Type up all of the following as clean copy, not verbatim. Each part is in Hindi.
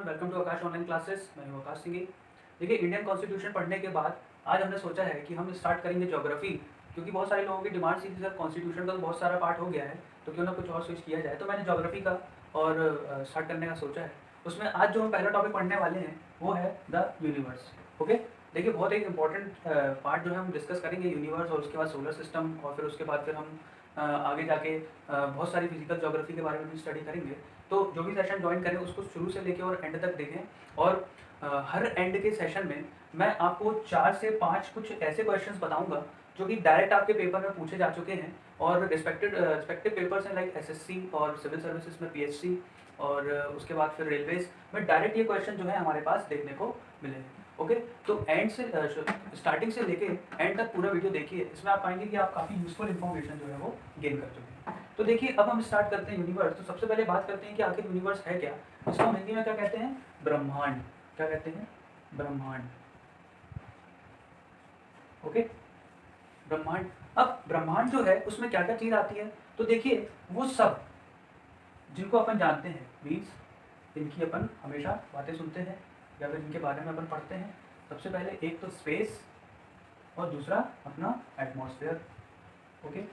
Welcome to Aakash online classes. मैं हूं आकाश सिंह। देखिए, इंडियन कॉन्स्टिट्यूशन पढ़ने के बाद आज हमने सोचा है कि हम स्टार्ट करेंगे ज्योग्राफी, क्योंकि बहुत सारे लोगों की डिमांड थी सर कॉन्स्टिट्यूशन का तो बहुत सारा पार्ट हो गया है, तो क्यों ना कुछ और स्विच किया जाए। तो मैंने ज्योग्राफी का और स्टार्ट करने का सोचा है। उसमें आज जो हम पहला टॉपिक पढ़ने वाले हैं वो है द यूनिवर्स। ओके, देखिए बहुत एक इंपॉर्टेंट पार्ट जो है हम डिस्कस करेंगे यूनिवर्स, और उसके बाद सोलर सिस्टम, और फिर उसके बाद फिर हम आगे जाके बहुत सारी फिजिकल ज्योग्राफी के बारे में भी स्टडी करेंगे। तो जो भी सेशन ज्वाइन करें उसको शुरू से लेकर और एंड तक देखें, और हर एंड के सेशन में मैं आपको 4 से 5 कुछ ऐसे क्वेश्चंस बताऊंगा जो कि डायरेक्ट आपके पेपर में पूछे जा चुके हैं, और रिस्पेक्टिव पेपर्स हैं लाइक एसएससी और सिविल सर्विसेज में पीएचसी, और उसके बाद फिर रेलवेज में डायरेक्ट ये क्वेश्चन जो है हमारे पास देखने को मिलेंगे। ओके, तो एंड से स्टार्टिंग से लेके एंड तक पूरा वीडियो देखिए, इसमें आप पाएंगे कि आप काफ़ी यूजफुल इन्फॉर्मेशन जो है वो गेन कर चुके हैं। तो देखिए, अब हम स्टार्ट करते हैं यूनिवर्स। तो सबसे पहले बात करते हैं कि आखिर यूनिवर्स है क्या। इसको हम हिंदी में क्या कहते हैं? ब्रह्मांड। क्या कहते हैं? ब्रह्मांड। ओके, ब्रह्मांड। अब ब्रह्मांड जो है उसमें क्या क्या चीज आती है, तो देखिए वो सब जिनको अपन जानते हैं, मीन्स जिनकी अपन हमेशा बातें सुनते हैं या फिर जिनके बारे में अपन पढ़ते हैं। सबसे पहले एक तो स्पेस, और दूसरा अपना एटमॉस्फेयर। ओके,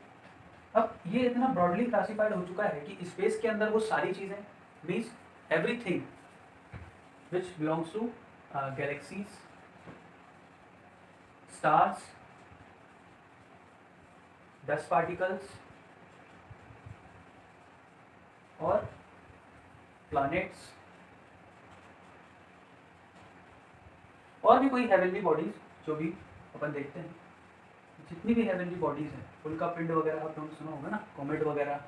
अब ये इतना ब्रॉडली क्लासिफाइड हो चुका है कि स्पेस के अंदर वो सारी चीज़ें, means everything which belongs to galaxies, stars, dust particles और प्लैनेट्स, और भी कोई हेवनली बॉडीज जो भी अपन देखते हैं। जितनी भी हेवनली बॉडीज हैं, उनका पिंड वगैरह आप लोगों ने सुना होगा ना, कॉमेट वगैरह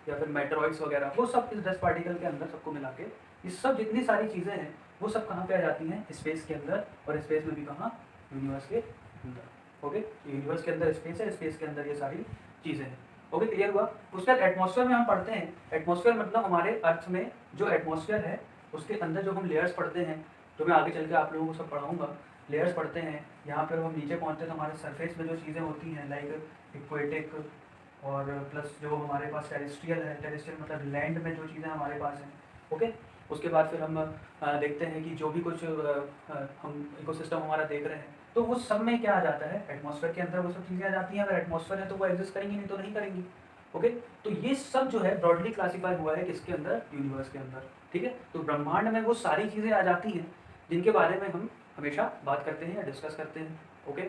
या फिर मेटेरॉइड्स वगैरह, वो सब इस डस्ट पार्टिकल के अंदर सबको मिला के ये सब जितनी सारी चीज़ें हैं वो सब कहाँ पे आ जाती हैं? स्पेस के अंदर। और स्पेस में भी कहाँ? यूनिवर्स के अंदर। ओके, यूनिवर्स के अंदर स्पेस है, स्पेस के अंदर ये सारी चीज़ें हैं। ओके, क्लियर हुआ। उसके बाद एटमॉस्फेयर में हम पढ़ते हैं। एटमॉस्फेयर मतलब हमारे अर्थ में जो एटमॉस्फेयर है उसके अंदर जो हम लेयर्स पढ़ते हैं, जो मैं आगे चल के आप लोगों को सब पढ़ाऊँगा, लेयर्स पढ़ते हैं। यहाँ पर हम नीचे पहुँचते हैं तो हमारे सरफेस में जो चीज़ें होती हैं लाइक इक्वेटिक, और प्लस जो हमारे पास टेरेस्ट्रियल है, टेरेस्ट्रियल मतलब लैंड में जो चीज़ें हमारे पास हैं। ओके, उसके बाद फिर हम देखते हैं कि जो भी कुछ हम इकोसिस्टम हमारा देख रहे हैं, तो वो सब में क्या आ जाता है? एटमॉस्फेयर के अंदर वो सब चीज़ें आ जाती हैं। अगर एटमॉस्फेयर है तो वो एग्जिस्ट करेंगी, नहीं तो नहीं करेंगी। ओके, तो ये सब जो है ब्रॉडली क्लासीफाई हुआ है किसके अंदर? यूनिवर्स के अंदर। ठीक है, तो ब्रह्मांड में वो सारी चीज़ें आ जाती हैं जिनके बारे में हम हमेशा बात करते हैं या डिस्कस करते हैं। ओके,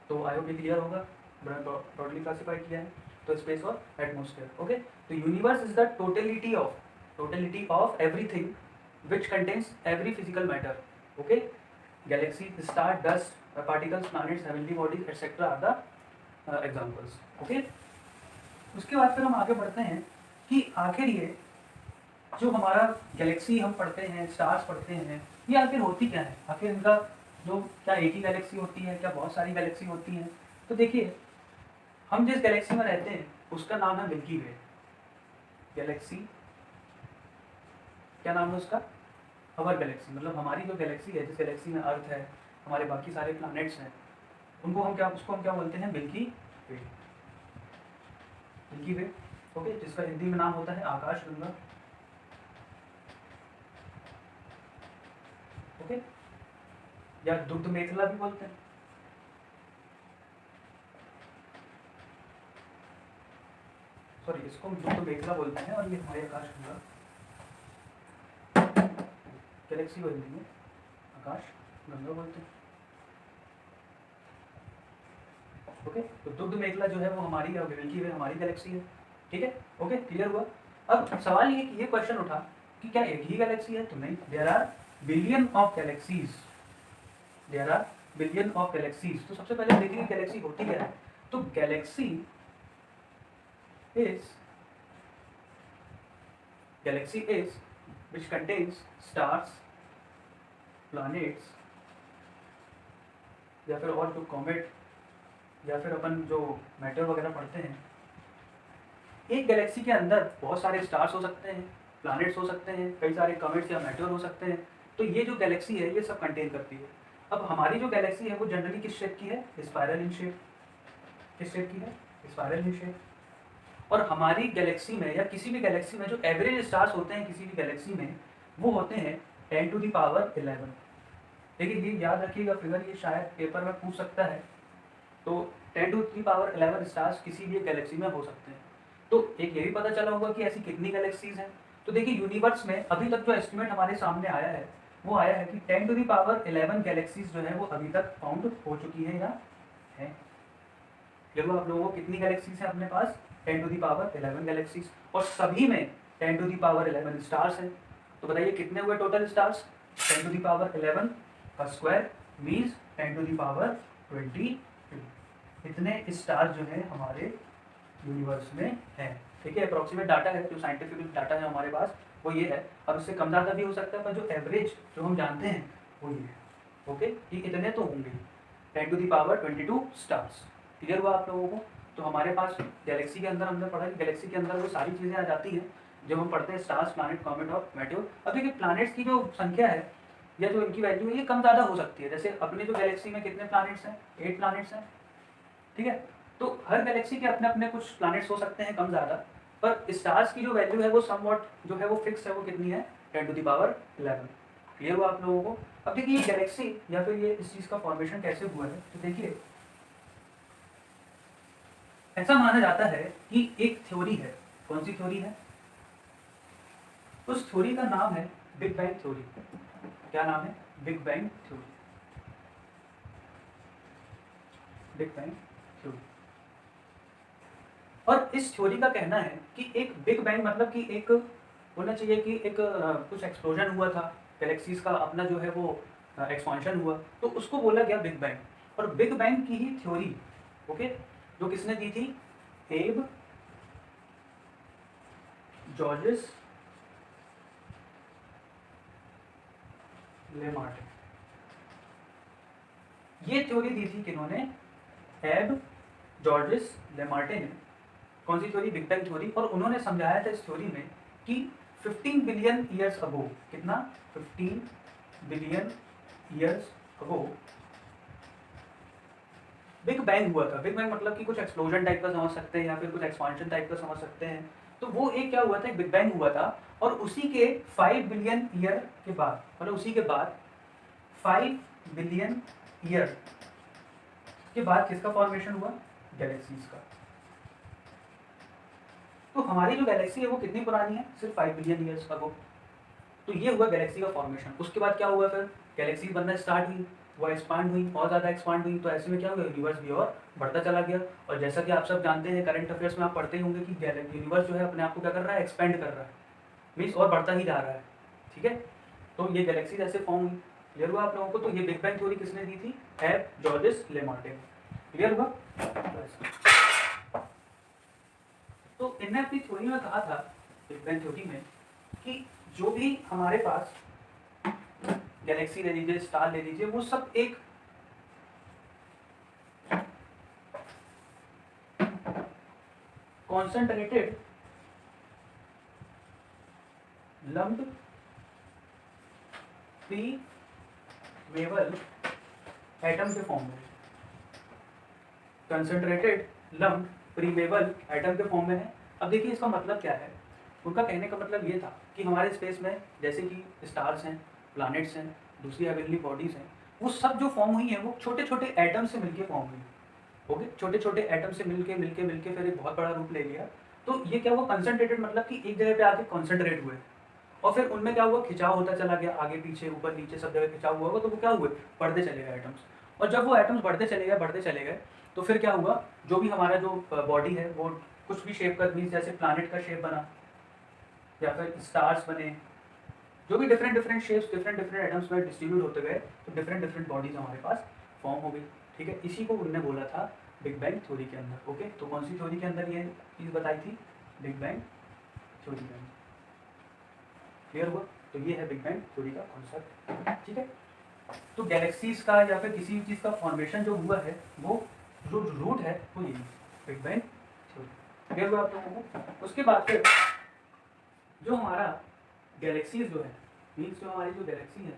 तो आई होप ये क्लियर होगा, ब्रॉडली क्लासीफाई किया है तो स्पेस और एटमॉस्फेयर। ओके, तो universe is the totality of everything which contains every physical matter. Okay, galaxy, star, dust, particles, planets, heavenly bodies, etc. are the examples. Okay, उसके बाद फिर हम आगे बढ़ते हैं कि आखिर ये जो हमारा गैलेक्सी हम पढ़ते हैं, स्टार्स पढ़ते हैं, ये आखिर होती क्या है? आखिर इनका जो क्या एक ही गैलेक्सी होती है, क्या बहुत सारी गैलेक्सी होती हैं? तो देखिए, हम जिस गैलेक्सी में रहते हैं उसका नाम है मिल्की वे गैलेक्सी। क्या नाम है उसका? अवर गैलेक्सी। मतलब हमारी जो गैलेक्सी है, जिस गैलेक्सी में अर्थ है, हमारे बाकी सारे प्लैनेट्स हैं, उसको हम क्या बोलते हैं? Milky Way. मिल्की वे। ओके, जिसका हिंदी में नाम होता है आकाश गंगा। ओके, या दुग्ध मेखला भी बोलते हैं। सॉरी, इसको हम दुग्ध मेखला बोलते हैं, और ये हमारे आकाश गंगा गैलेक्सी को हिंदी में आकाश गंगा बोलते हैं। ओके, तो दुग्ध मेखला जो है वो हमारी मिल्की वे हमारी गैलेक्सी है। ठीक है, ओके, क्लियर हुआ। अब सवाल ये क्वेश्चन उठा कि क्या एक ही गैलेक्सी है? तो नहीं, there are billion of galaxies. There are billion of galaxies. तो सबसे पहले देखिए गैलेक्सी होती क्या है। तो galaxy is which contains stars, planets, या फिर और जो कॉमेट, या फिर अपन जो मैटर वगैरह पढ़ते हैं। एक गैलेक्सी के अंदर बहुत सारे स्टार्स हो सकते हैं, प्लैनेट्स हो सकते हैं, कई सारे कॉमेट्स या मैटर हो सकते हैं। तो ये जो गैलेक्सी है ये सब कंटेन करती है। अब हमारी जो गैलेक्सी है वो जनरली किस शेप की है? Spiral in shape. किस शेप की है? Spiral in shape. और हमारी गैलेक्सी में या किसी भी गैलेक्सी में जो एवरेज स्टार्स होते हैं किसी भी गैलेक्सी में, वो होते हैं 10⁻11। देखिए ये याद रखिएगा फिगर, ये शायद पेपर में पूछ सकता है। तो 10⁻11 स्टार्स किसी भी गैलेक्सी में हो सकते हैं। तो एक ये भी पता चला होगा कि ऐसी कितनी गैलेक्सीज हैं। तो देखिए यूनिवर्स में अभी तक जो एस्टिमेट हमारे सामने आया है वो आया है कि 10⁻11 गैलेक्सीज जो है वो अभी तक फाउंड हो चुकी है या है। देखो आप लोगों को कितनी गैलेक्सीज हैं अपने पास, 10⁻11 गैलेक्सीज, और सभी में 10⁻11 स्टार्स हैं। तो बताइए कितने हुए टोटल स्टार्स, 10⁻11 का स्क्वायर मीन्स 10⁻22। इतने स्टार जो है हमारे यूनिवर्स में है। ठीक है, अप्रॉक्सीमेट डाटा है, जो साइंटिफिक डाटा है हमारे पास वो ये है। अब इससे कम ज़्यादा भी हो सकता है, पर जो एवरेज जो हम जानते हैं वो ये है। ओके, कि इतने तो होंगे 10⁻22 स्टार्स। क्लियर हुआ आप लोगों को। तो हमारे पास गैलेक्सी के अंदर हमने पढ़ा कि गैलेक्सी के अंदर वो सारी चीज़ें आ जाती हैं जब हम पढ़ते हैं स्टार्स, प्लैनेट, कॉमेट और मेटेओर। अब देखिए प्लैनेट्स की जो संख्या है या जो इनकी वैल्यू है ये कम ज़्यादा हो सकती है। जैसे अपने जो गैलेक्सी में कितने प्लैनेट्स हैं, 8 प्लैनेट्स हैं। ठीक है, तो हर गैलेक्सी के अपने अपने कुछ प्लैनेट्स हो सकते हैं कम ज़्यादा, पर स्टार्स की जो वैल्यू है वो समवॉट जो है वो फिक्स है, वो कितनी है, 10⁻11। क्लियर हुआ आप लोगों को। अब देखिए ये गैलेक्सी या फिर ये इस चीज़ का फॉर्मेशन कैसे हुआ है, तो देखिए ऐसा माना जाता है कि एक थ्योरी है। कौन सी थ्योरी है, उस थ्योरी का नाम है बिग बैंग थ्योरी। क्या नाम है, big bang theory. Big bang theory. और इस थ्योरी का कहना है कि एक बिग बैंग मतलब कि एक होना चाहिए कि एक कुछ एक्सप्लोजन हुआ था, गैलेक्सीज का अपना जो है वो एक्सपांशन हुआ, तो उसको बोला गया बिग बैंग। और बिग बैंग की ही थ्योरी, ओके, जो किसने दी थी, एब जॉर्जेस लेमार्टे। ये थ्योरी दी थी किन्होंने, एब जॉर्जेस लेमार्टे ने। कौन सी थ्योरी, बिग बैंग थ्योरी। और उन्होंने समझाया था इस थ्योरी में कि 15 बिलियन ईयर्स अगो, कितना, 15 billion years ago big bang हुआ था। बिग बैंग मतलब कि कुछ एक्सप्लोजन टाइप का समझ सकते हैं या फिर कुछ एक्सपांशन टाइप का समझ सकते हैं। तो वो एक क्या हुआ था, एक बिग बैंग हुआ था, और उसी के 5 बिलियन ईयर के बाद, मतलब उसी के बाद 5 बिलियन ईयर के बाद किसका फॉर्मेशन हुआ, गैलेक्सीज का। तो हमारी जो गैलेक्सी है वो कितनी पुरानी है, सिर्फ 5 बिलियन ईयर्स अगो। तो ये हुआ गैलेक्सी का फॉर्मेशन। उसके बाद क्या हुआ, फिर गैलेक्सी बनना स्टार्ट हुई, वो एक्सपांड हुई, और ज़्यादा एक्सपांड हुई। तो ऐसे में क्या हुआ, यूनिवर्स भी और बढ़ता चला गया। और जैसा कि आप सब जानते हैं, करंट अफेयर्स में आप पढ़ते ही होंगे कि यूनिवर्स जो है अपने आप को क्या कर रहा है, एक्सपेंड कर रहा है, मीन्स और बढ़ता ही जा रहा है। ठीक है, तो ये गैलेक्सी ऐसे फॉर्म हुई। क्लियर हुआ आप लोगों को। तो ये बिग बैंग थ्योरी किसने दी थी, एब जॉर्जेस लेमार्टे। क्लियर हुआ। तो इनने अपनी थ्योरी में कहा था, बिग बैंग थ्योरी में, कि जो भी हमारे पास गैलेक्सी ले लीजिए, स्टार ले लीजिए, वो सब एक concentrated lumped pre Wavell atom के फॉर्म में, concentrated lumped pre Wavell atom के फॉर्म में है। अब देखिए इसका मतलब क्या है। उनका कहने का मतलब ये था कि हमारे स्पेस में जैसे कि स्टार्स हैं, प्लैनेट्स हैं, दूसरी हेवनली बॉडीज हैं, वो सब जो फॉर्म हुई हैं वो छोटे छोटे एटम से मिलके फॉर्म हुई। ओके, छोटे छोटे एटम से मिलके मिलके मिलके फिर एक बहुत बड़ा रूप ले लिया। तो ये क्या हुआ, कंसंट्रेटेड मतलब कि एक जगह पे आके कॉन्सेंट्रेट हुए, और फिर उनमें क्या हुआ, खिंचाव होता चला गया, आगे पीछे ऊपर नीचे सब जगह खिंचाव हुआ होगा। तो वो क्या हुए, बढ़ते चले गए एटम्स। और जब वो एटम्स बढ़ते चले गए तो फिर क्या हुआ, जो भी हमारा जो बॉडी है वो कुछ भी शेप का, मीन्स जैसे प्लैनेट का शेप बना या फिर स्टार्स बने, जो भी different different shapes different different atoms में डिस्ट्रीब्यूट होते गए, तो डिफरेंट डिफरेंट बॉडीज हमारे पास फॉर्म हो गई। ठीक है, इसी को उन्होंने बोला था बिग बैंग थ्योरी के अंदर। ओके, तो कौन सी थ्योरी के अंदर ये चीज़ बताई थी, बिग बैंग थ्योरी के अंदर। क्लियर हुआ। तो ये है बिग बैंग थ्योरी का कॉन्सेप्ट। ठीक है, तो गैलेक्सीज का या फिर किसी भी चीज़ का फॉर्मेशन जो हुआ है वो जो रूट है वो यही बिग बैंग थ्योरी। क्लियर हुआ आप लोगों को। उसके बाद फिर जो हमारा गैलेक्सीज जो है, मीन्स जो हमारी जो गैलेक्सी है,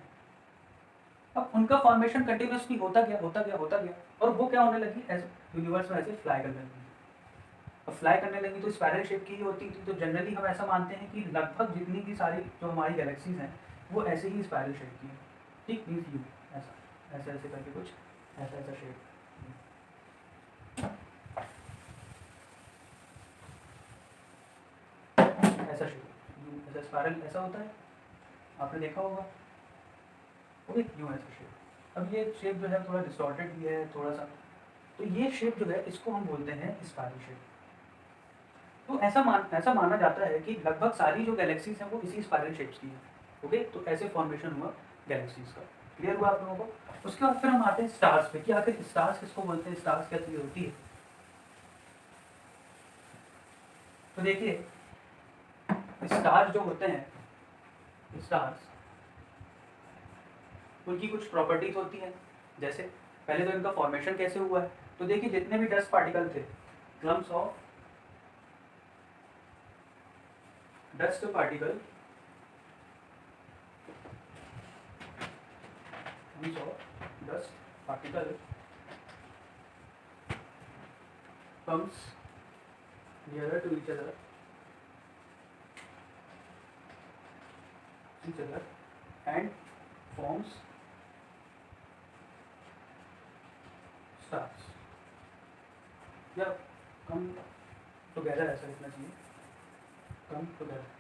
अब उनका फॉर्मेशन कंटिन्यूसली होता गया, और वो क्या होने लगी, ऐसे यूनिवर्स में ऐसे फ्लाई करने लगी। अब फ्लाई करने लगी तो स्पायरल शेप की ही होती थी। तो जनरली हम ऐसा मानते हैं कि लगभग जितनी भी सारी जो हमारी गैलेक्सीज हैं वो ऐसे ही स्पायरल शेप की है, ठीक, मीन्स यू, ऐसा ऐसे ऐसे करके कुछ ऐसा ऐसा शेप, ऐसा शेप, यू ऐसा स्पायरल ऐसा होता है, आपने देखा होगा, ओके, यूँ ऐसा शेप। अब ये शेप जो है थोड़ा डिस्टॉर्टेड भी है थोड़ा सा, तो ये शेप जो है इसको हम बोलते हैं स्पायरल शेप। तो ऐसा माना जाता है कि लगभग सारी जो गैलेक्सीज हैं वो इसी स्पायरल शेप्स की हैं, ओके, तो ऐसे फॉर्मेशन हुआ गैलेक्सीज का। क्लियर हुआ आप लोगों को? उसके बाद फिर हम आते हैं स्टार्स पे कि आखिर स्टार्स किसको बोलते हैं, स्टार्स क्या चीज़ होती है। तो देखिए स्टार्स जो होते हैं, स्टार्स, उनकी कुछ प्रॉपर्टीज होती हैं। जैसे पहले तो इनका फॉर्मेशन कैसे हुआ है, तो देखिए जितने भी डस्ट पार्टिकल थे, clumps of dust particle, dust particle comes nearer to each other and forms stars, या come together, ऐसा लिखना चाहिए, come together।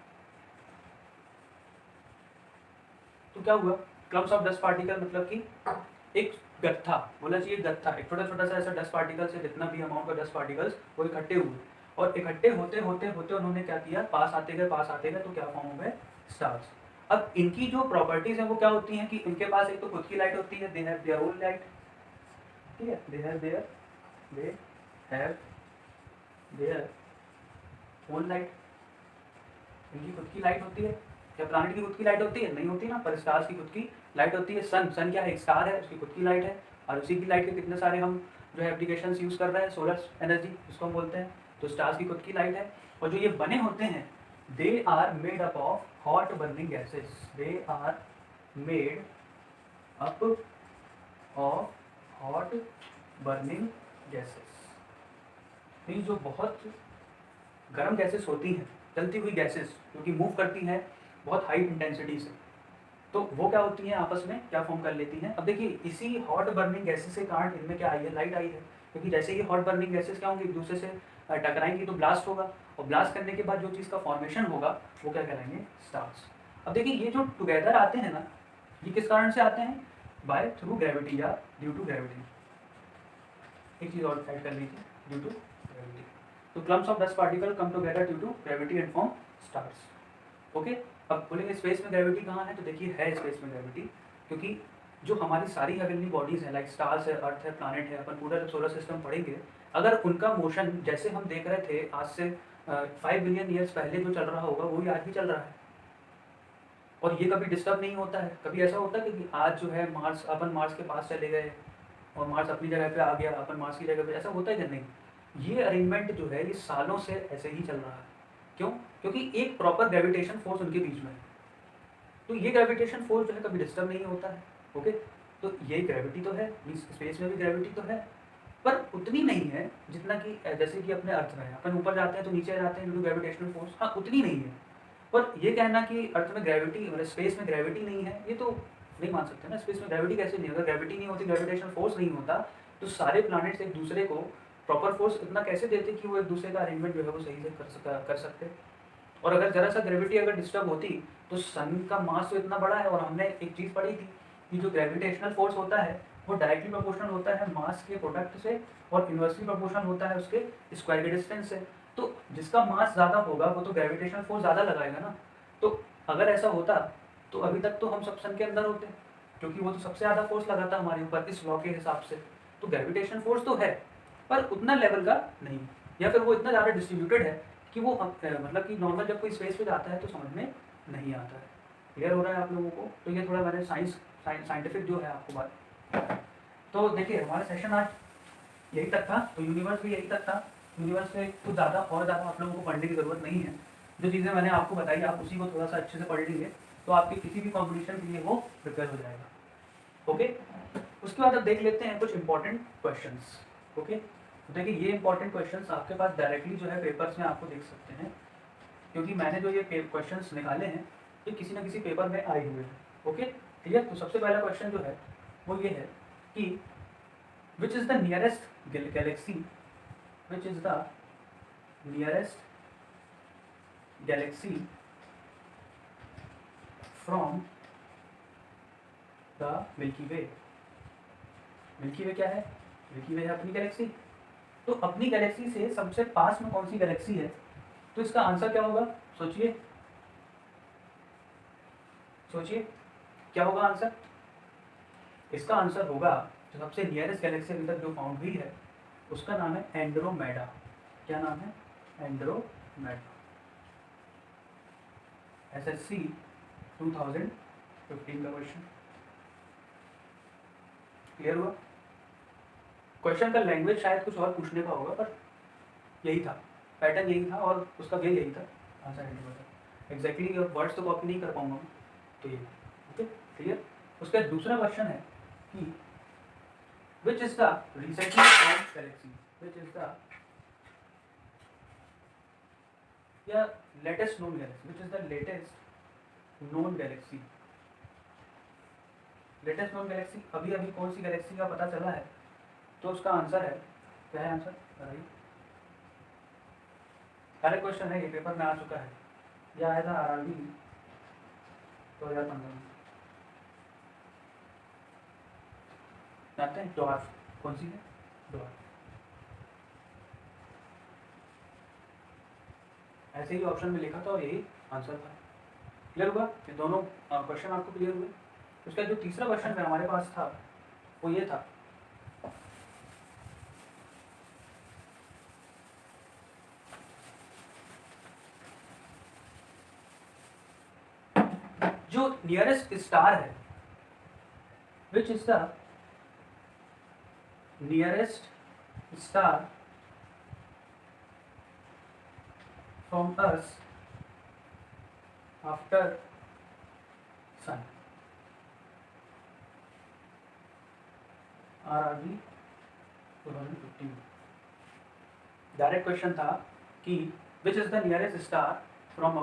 तो क्या हुआ, क्लम्स ऑफ डस्ट पार्टिकल मतलब कि एक गट्ठा, बोला चाहिए गट्ठा, एक छोटा छोटा सा ऐसा डस्ट पार्टिकल से जितना भी अमाउंट का डस्ट पार्टिकल्स वो इकट्ठे हुए, और इकट्ठे होते होते होते उन्होंने क्या किया, पास आते गए तो क्या फॉर्म हो गए, स्टार्स। अब इनकी जो प्रॉपर्टीज है वो क्या होती हैं कि इनके पास एक तो खुद की लाइट होती है, they have their own light, ठीक है, they have their own light, इनकी खुद की लाइट होती है। क्या प्लानिट की खुद की लाइट होती है? नहीं होती ना, पर स्टार्स की खुद की लाइट होती है। सन क्या है, एक स्टार है, उसकी खुद की लाइट है, और उसी की लाइट के कितने सारे हम जो है एप्लीकेशन यूज़ कर रहे हैं, सोलर एनर्जी जिसको हम बोलते हैं, तो स्टार्स की खुद की लाइट है। और जो ये बने होते हैं, they are made up of hot burning gases, they are made up of hot burning gases, ये जो बहुत गर्म गैसेस होती हैं, जलती हुई गैसेस जो कि मूव करती हैं बहुत हाई इंटेंसिटी से, तो वो क्या होती हैं, आपस में क्या फॉर्म कर लेती हैं। अब देखिए इसी हॉट बर्निंग गैसेस के कारण इनमें क्या आई है, लाइट आई है, क्योंकि जैसे ही हॉट बर्निंग गैसेस क्या होंगी, एक दूसरे से टकराएंगी तो ब्लास्ट होगा, और ब्लास्ट करने के बाद जो चीज़ का फॉर्मेशन होगा वो क्या कहलाएंगे, स्टार्स। अब देखिए ये जो टुगेदर आते हैं ना, ये किस कारण से आते हैं, बाय थ्रू ग्रेविटी या ड्यू टू ग्रेविटी। एक चीज़ और ऐड कर लीजिए, ड्यू टू ग्रेविटी। तो clumps of dust particle come together due to gravity and form stars, okay. अब बोलेंगे स्पेस में ग्रेविटी कहाँ है, तो देखिए है स्पेस में ग्रेविटी, क्योंकि जो हमारी सारी हेवनली बॉडीज़ हैं, लाइक स्टार्स है, अर्थ है, प्लैनेट है, अपन पूरा जब सोलर सिस्टम पढ़ेंगे, अगर उनका मोशन जैसे हम देख रहे थे आज से 5 बिलियन ईयर्स पहले जो चल रहा होगा वही आज भी चल रहा है, और ये कभी डिस्टर्ब नहीं होता है। कभी ऐसा होता है कि आज जो है मार्स, अपन मार्स के पास चले गए और मार्स अपनी जगह पे आ गया, अपन मार्स की जगह पे, ऐसा होता है कि नहीं, ये अरेंजमेंट जो है ये सालों से ऐसे ही चल रहा है। क्यों? क्योंकि एक प्रॉपर ग्रेविटेशन फोर्स उनके बीच में है, तो ये ग्रेविटेशन फोर्स जो है कभी डिस्टर्ब नहीं होता है, ओके। तो ये ग्रेविटी तो है, स्पेस में भी ग्रेविटी तो है, पर उतनी नहीं है जितना कि जैसे कि अपने अर्थ में है, अपन ऊपर जाते हैं तो नीचे जाते हैं ड्यू टू ग्रेविटेशनल फोर्स, हाँ उतनी नहीं है। पर ये कहना कि अर्थ में ग्रेविटी, मतलब स्पेस में ग्रेविटी नहीं है, ये तो नहीं मान सकते ना। स्पेस में ग्रेविटी कैसे नहीं, अगर ग्रेविटी नहीं होती, ग्रेविटेशनल फोर्स नहीं होता, तो सारे प्लैनेट्स एक दूसरे को प्रॉपर फोर्स इतना कैसे देते कि वो एक दूसरे का अरेंजमेंट जो है वो सही से कर सकते। और अगर ज़रा सा ग्रेविटी अगर डिस्टर्ब होती, तो सन का मास तो इतना बड़ा है, और हमने एक चीज़ पढ़ी थी कि जो ग्रेविटेशनल फोर्स होता है वो डायरेक्टली प्रोपोर्शनल होता है मास के प्रोडक्ट से, और इन्वर्सली प्रोपोर्शनल होता है उसके स्क्वायर के डिस्टेंस से। तो जिसका मास ज़्यादा होगा वो तो ग्रेविटेशनल फोर्स ज़्यादा लगाएगा ना। तो अगर ऐसा होता तो अभी तक तो हम सब सन के अंदर होते, क्योंकि वो तो सबसे ज़्यादा फोर्स लगाता हमारे ऊपर इस लॉ के हिसाब से। तो ग्रेविटेशन फोर्स तो है, पर उतना लेवल का नहीं, या फिर वो इतना ज़्यादा डिस्ट्रीब्यूटेड है कि वो मतलब कि नॉर्मल जब कोई स्पेस पे जाता है तो समझ में नहीं आता है। क्लियर हो रहा है आप लोगों को? तो ये थोड़ा मैंने साइंटिफिक जो है आपको बात। तो देखिए हमारा सेशन आज यही तक था, तो यूनिवर्स भी यही तक था। यूनिवर्स में कुछ ज़्यादा और ज़्यादा आप लोगों को पढ़ने की ज़रूरत नहीं है। जो चीज़ें मैंने आपको बताई आप उसी को थोड़ा सा अच्छे से पढ़ लीजिए, तो आपके किसी भी कॉम्पिटिशन के लिए वो प्रिपेयर हो जाएगा, ओके। उसके बाद अब देख लेते हैं कुछ इंपॉर्टेंट क्वेश्चंस, ओके। देखिए ये इंपॉर्टेंट क्वेश्चंस आपके पास डायरेक्टली जो है पेपर्स में आपको देख सकते हैं, क्योंकि मैंने जो ये क्वेश्चंस निकाले हैं ये किसी ना किसी पेपर में आए हुए हैं। Okay clear. तो सबसे पहला क्वेश्चन जो है वो ये है कि which is the nearest galaxy, which is the nearest galaxy from the Milky Way. Milky Way क्या है? मिल्की वे है अपनी गैलेक्सी। तो अपनी गैलेक्सी से सबसे पास में कौन सी गैलेक्सी है? तो इसका आंसर क्या होगा? सोचिए सोचिए क्या होगा आंसर? इसका आंसर होगा जो सबसे नियरेस्ट गैलेक्सी अभी तक जो फाउंड हुई है उसका नाम है एंड्रोमेडा। क्या नाम है? एंड्रोमेडा। SSC 2015 का क्वेश्चन। क्लियर हुआ? क्वेश्चन का लैंग्वेज शायद कुछ और पूछने का होगा पर यही था, पैटर्न यही था और उसका वे यही था। Answer Andromeda. एग्जैक्टली वर्ड्स तो कॉपी नहीं कर पाऊंगा मैं, तो ये ओके क्लियर। उसका दूसरा क्वेश्चन है कि which is the recently found galaxy, which is the latest known galaxy, which is the latest known galaxy, latest known galaxy अभी अभी कौन सी गैलेक्सी का पता चला है? तो उसका आंसर है, क्या है आंसर बताइए? पहले क्वेश्चन है, ये पेपर में आ चुका है, यह आया था RRB 2015 में। जानते हैं डॉर्फ कौन सी है? डॉर्फ। ऐसे ही ऑप्शन में लिखा था और यही आंसर था। क्लियर हुआ? ये दोनों क्वेश्चन आपको क्लियर हुए? उसका जो तीसरा क्वेश्चन हमारे पास था वो ये था, जो नियरेस्ट स्टार है, which is the nearest star from us after sun. RRB 2015 direct question था कि which is the nearest star from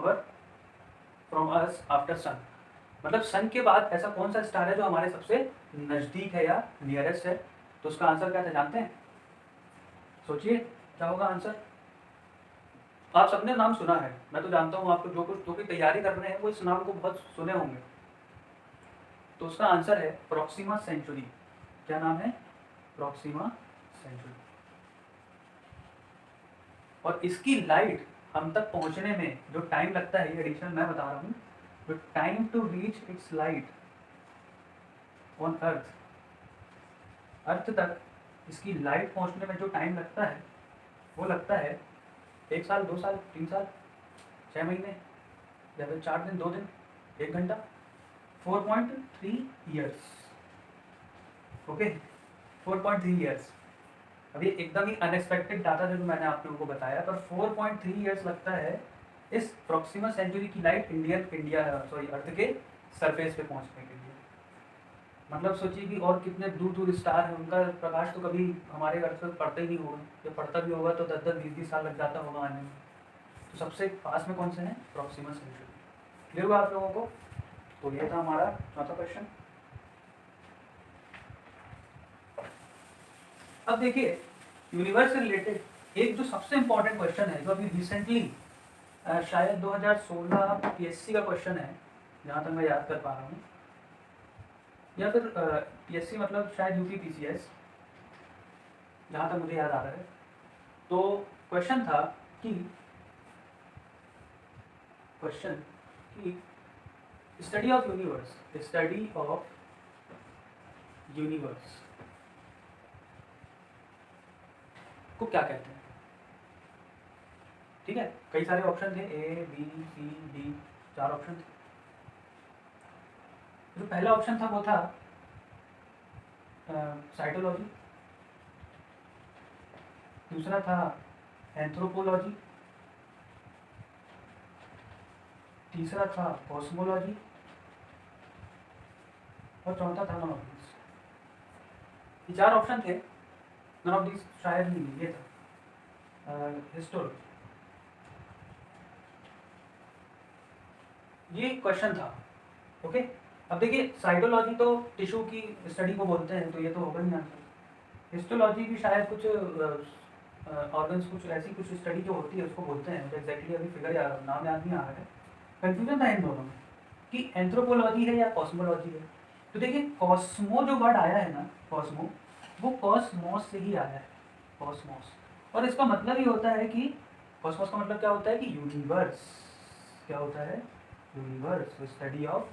us after sun. मतलब सन के बाद ऐसा कौन सा स्टार है जो हमारे सबसे नज़दीक है या नियरेस्ट है? तो उसका आंसर क्या था जानते हैं? सोचिए क्या होगा आंसर? आप सबने नाम सुना है, मैं तो जानता हूँ आपको जो भी तैयारी कर रहे हैं वो इस नाम को बहुत सुने होंगे। तो उसका आंसर है प्रॉक्सिमा सेंचुरी। क्या नाम है? Proxima Centauri. और इसकी लाइट हम तक पहुंचने में जो टाइम लगता है, ये एडिशनल मैं बता रहा हूँ, the time to reach its light on earth, earth तक इसकी लाइट पहुंचने में जो टाइम लगता है वो लगता है 1 साल, 2 साल, 3 साल, 6 महीने, या फिर 4 दिन, 2 दिन, 1 घंटा, 4.3 ईयर्स। Okay 4.3 years. अभी एकदम ही अनएक्सपेक्टेड डाटा जो मैंने आप लोगों को बताया, पर 4.3 ईयर्स लगता है इस प्रॉक्सिमा सेंचुरी की लाइट अर्थ के सरफेस पे पहुंचने के लिए। मतलब सोचिए कि और कितने दूर दूर स्टार हैं, उनका प्रकाश तो कभी हमारे अर्थ पर पड़ता ही नहीं होगा, जब पड़ता भी होगा तो 10-10, 20-20 साल लग जाता होगा आने में। तो सबसे पास में कौन से हैं? Proxima Centauri. क्लियर हुआ आप लोगों को? तो ये था हमारा चौथा क्वेश्चन। अब देखिए यूनिवर्स से रिलेटेड एक जो सबसे इंपॉर्टेंट क्वेश्चन है, जो अभी रिसेंटली शायद 2016 PSC का क्वेश्चन है, जहाँ तक मैं याद कर पा रहा हूँ, या फिर PSC मतलब शायद UP PCS, जहाँ तक मुझे याद आ रहा है। तो क्वेश्चन था कि study of universe, study of universe को क्या कहते हैं? ठीक है, कई सारे ऑप्शन थे, A, B, C, D, 4 option थे। जो पहला ऑप्शन था वो था साइटोलॉजी, दूसरा था एंथ्रोपोलॉजी, तीसरा था कॉस्मोलॉजी और चौथा था नॉन ऑफ दीज। ये 4 ऑप्शन थे, नॉन ऑफ दीज शायद नहीं, ये था हिस्टोलॉजी। ये क्वेश्चन था। ओके, अब देखिए साइटोलॉजी तो टिश्यू की स्टडी को बोलते हैं, तो ये तो होगा नहीं आंसर। हिस्टोलॉजी भी शायद कुछ ऑर्गन्स, कुछ ऐसी कुछ स्टडी जो होती है उसको बोलते हैं, तो एग्जैक्टली अभी फिगर नाम याद नहीं आ रहा है। कन्फ्यूजन था इन दोनों में कि एंथ्रोपोलॉजी है या कॉस्मोलॉजी है। तो देखिए कॉस्मो जो वर्ड आया है ना, कॉस्मो, वो कॉस्मोस से ही आया है, कॉस्मोस। और इसका मतलब ही होता है कि कॉस्मोस का मतलब क्या होता है कि यूनिवर्स। क्या होता है? Universe. Study of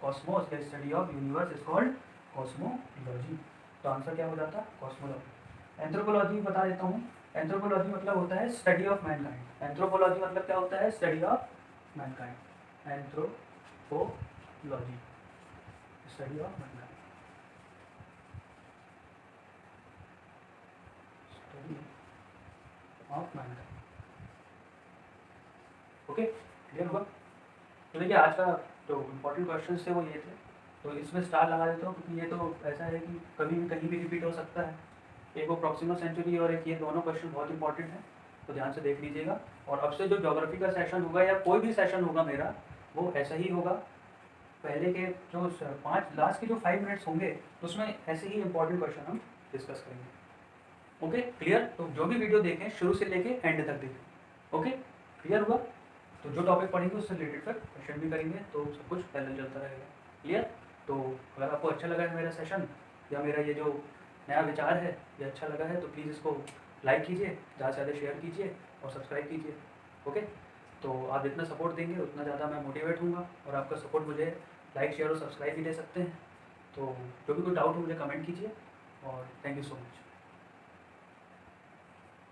Cosmos, the study of universe is called cosmology. तो आंसर क्या हो जाता? कॉस्मोलॉजी। एंथ्रोपोलॉजी बता देता हूँ। एंथ्रोपोलॉजी मतलब होता है स्टडी ऑफ मैनकाइंड। एंथ्रोपोलॉजी मतलब क्या होता है? Study of Mankind. Anthropology, study of Mankind, study of Mankind. Okay, clear हुआ? तो देखिए आज का जो इम्पोर्टेंट क्वेश्चन थे वो ये थे, तो इसमें स्टार लगा देता हूँ क्योंकि ये तो ऐसा है कि कभी भी कहीं भी रिपीट हो सकता है। एक वो प्रॉक्सिमल सेंचुरी और एक ये दोनों क्वेश्चन बहुत इंपॉर्टेंट है, तो ध्यान से देख लीजिएगा। और अब से जो ज्योग्राफी का सेशन होगा या कोई भी सेशन होगा मेरा, वो ऐसा ही होगा। पहले के जो 5 लास्ट के जो 5 मिनट्स होंगे तो उसमें ऐसे ही इंपॉर्टेंट क्वेश्चन हम डिस्कस करेंगे। Okay, clear? तो जो भी वीडियो देखें शुरू से लेके एंड तक देखें। ओके, क्लियर हुआ? तो जो टॉपिक पढ़ेंगे उससे रिलेटेड फिर क्वेश्चन भी करेंगे, तो सब कुछ पैरेलल चलता रहेगा। क्लियर? तो अगर आपको अच्छा लगा है मेरा सेशन या मेरा ये जो नया विचार है ये अच्छा लगा है, तो प्लीज़ इसको लाइक कीजिए, ज़्यादा से ज़्यादा शेयर कीजिए और सब्सक्राइब कीजिए। ओके, तो आप जितना सपोर्ट देंगे उतना ज़्यादा मैं मोटिवेट हूँगा, और आपका सपोर्ट मुझे लाइक, शेयर और सब्सक्राइब भी दे सकते हैं। तो जो भी कोई डाउट हो मुझे कमेंट कीजिए, और थैंक यू सो मच।